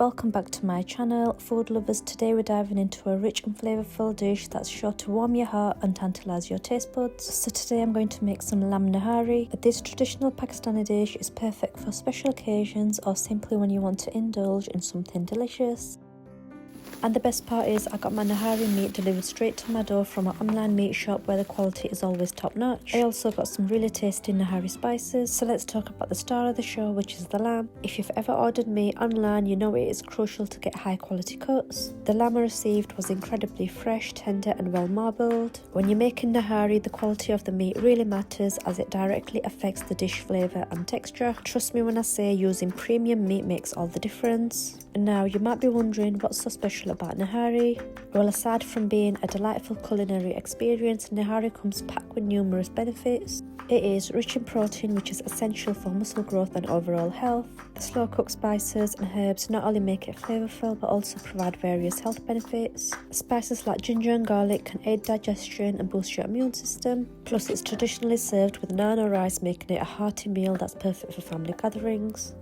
welcome back to my channel, food lovers. Today we're diving into a rich and flavourful dish that's sure to warm your heart and tantalise your taste buds. So today I'm going to make some lamb nihari. This traditional Pakistani dish is perfect for special occasions or simply when you want to indulge in something delicious. And the best part is I got my nihari meat delivered straight to my door from an online meat shop where the quality is always top notch. I also got some really tasty nihari spices. So let's talk about the star of the show, which is the lamb. If you've ever ordered meat online, you know it is crucial to get high quality cuts. The lamb I received was incredibly fresh, tender and well marbled. When you're making nihari, the quality of the meat really matters as it directly affects the dish flavour and texture. Trust me when I say using premium meat makes all the difference. And now you might be wondering what's so special about nihari. Well, aside from being a delightful culinary experience, nihari comes packed with numerous benefits. It is rich in protein, which is essential for muscle growth and overall health. The slow cooked spices and herbs not only make it flavourful but also provide various health benefits. Spices like ginger and garlic can aid digestion and boost your immune system. Plus it's traditionally served with naan or rice, making it a hearty meal that's perfect for family gatherings.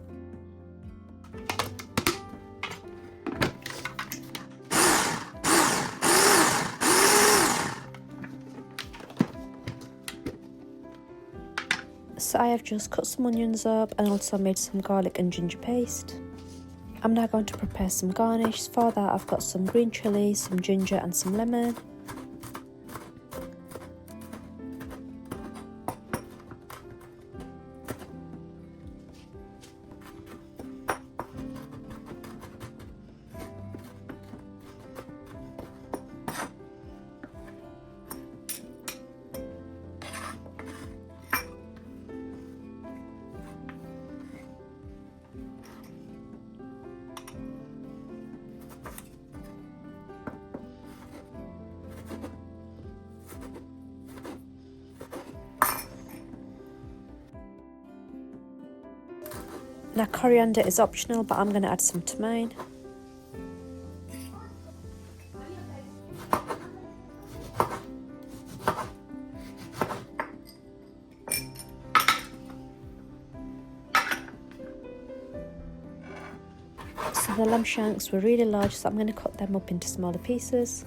So I have just cut some onions up and also made some garlic and ginger paste. I'm now going to prepare some garnish. For that I've got some green chillies, some ginger and some lemon. Now coriander is optional, but I'm going to add some to mine. So the lamb shanks were really large, so I'm going to cut them up into smaller pieces.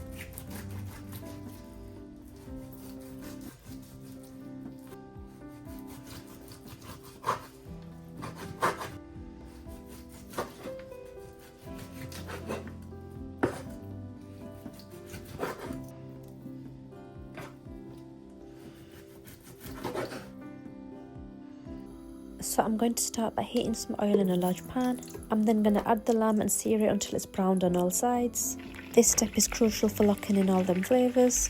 So I'm going to start by heating some oil in a large pan. I'm then going to add the lamb and sear it until it's browned on all sides. This step is crucial for locking in all them flavours.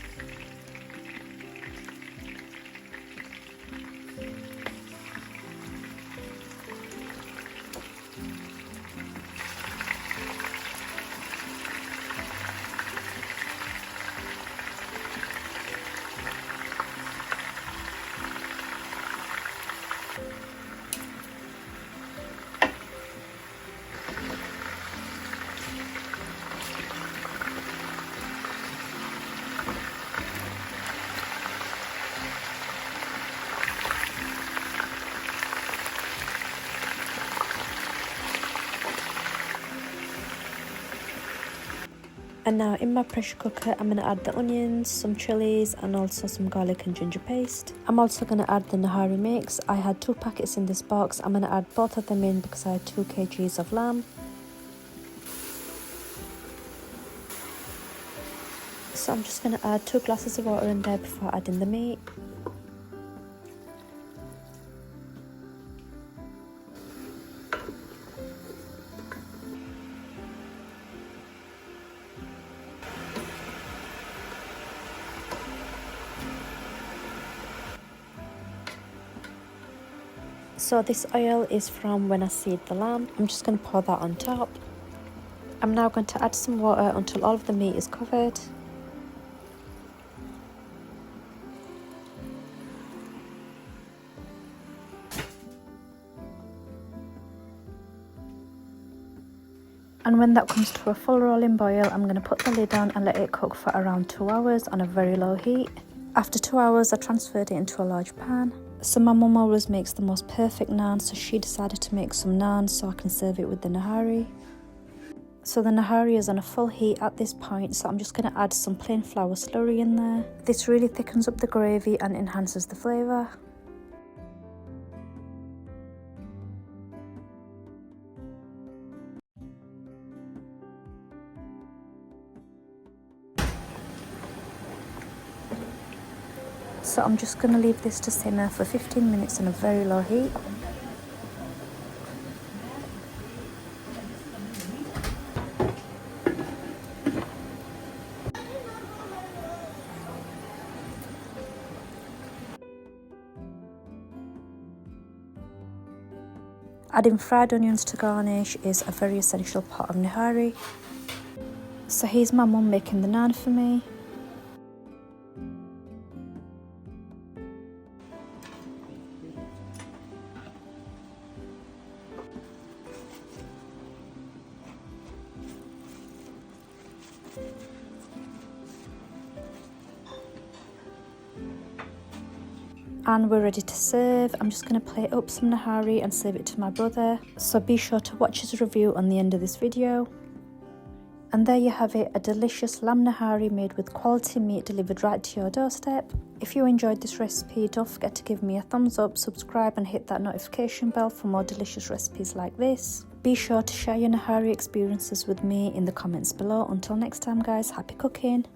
And now in my pressure cooker, I'm going to add the onions, some chillies and also some garlic and ginger paste. I'm also going to add the nihari mix. I had 2 packets in this box. I'm going to add both of them in because I had 2 kgs of lamb. So I'm just going to add 2 glasses of water in there before adding the meat. So this oil is from when I seared the lamb. I'm just going to pour that on top. I'm now going to add some water until all of the meat is covered. And when that comes to a full rolling boil, I'm going to put the lid on and let it cook for around 2 hours on a very low heat. After 2 hours, I transferred it into a large pan. So my mum always makes the most perfect naan, so she decided to make some naan so I can serve it with the nihari. So the Nihari is on a full heat at this point, so I'm just going to add some plain flour slurry in there. This really thickens up the gravy and enhances the flavour. So I'm just going to leave this to simmer for 15 minutes on a very low heat. Adding fried onions to garnish is a very essential part of Nihari. So here's my mum making the naan for me. And we're ready to serve. I'm just going to plate up some Nihari and serve it to my brother. So be sure to watch his review on the end of this video. And there you have it, a delicious lamb Nihari made with quality meat delivered right to your doorstep. If you enjoyed this recipe, don't forget to give me a thumbs up, subscribe and hit that notification bell for more delicious recipes like this. Be sure to share your Nihari experiences with me in the comments below. Until next time guys, happy cooking!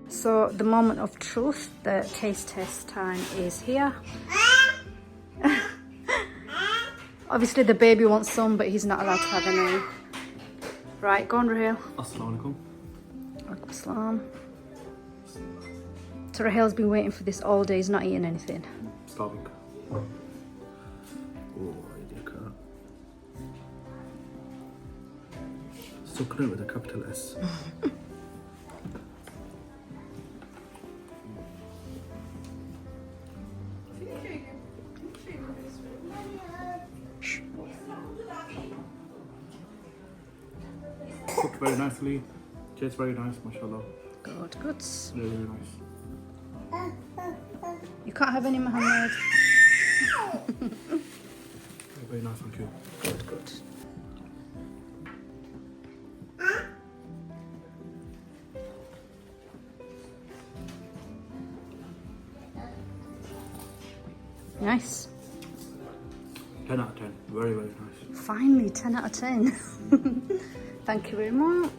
So the moment of truth, the taste test time is here. Obviously the baby wants some, but he's not allowed to have any. Right, go on Raheel. Assalamualaikum. Alaikum assalam. So Raheel's been waiting for this all day, he's not eating anything. Starving. Oh, you can't. Succulent with a capital S. Cooked very nicely. Tastes very nice, mashallah. Good, good. Very, very nice. You can't have any, Mohammed. Very nice, thank you. Good, good. Nice. 10 out of 10. Very, very nice. Finally, 10 out of 10. Thank you very much.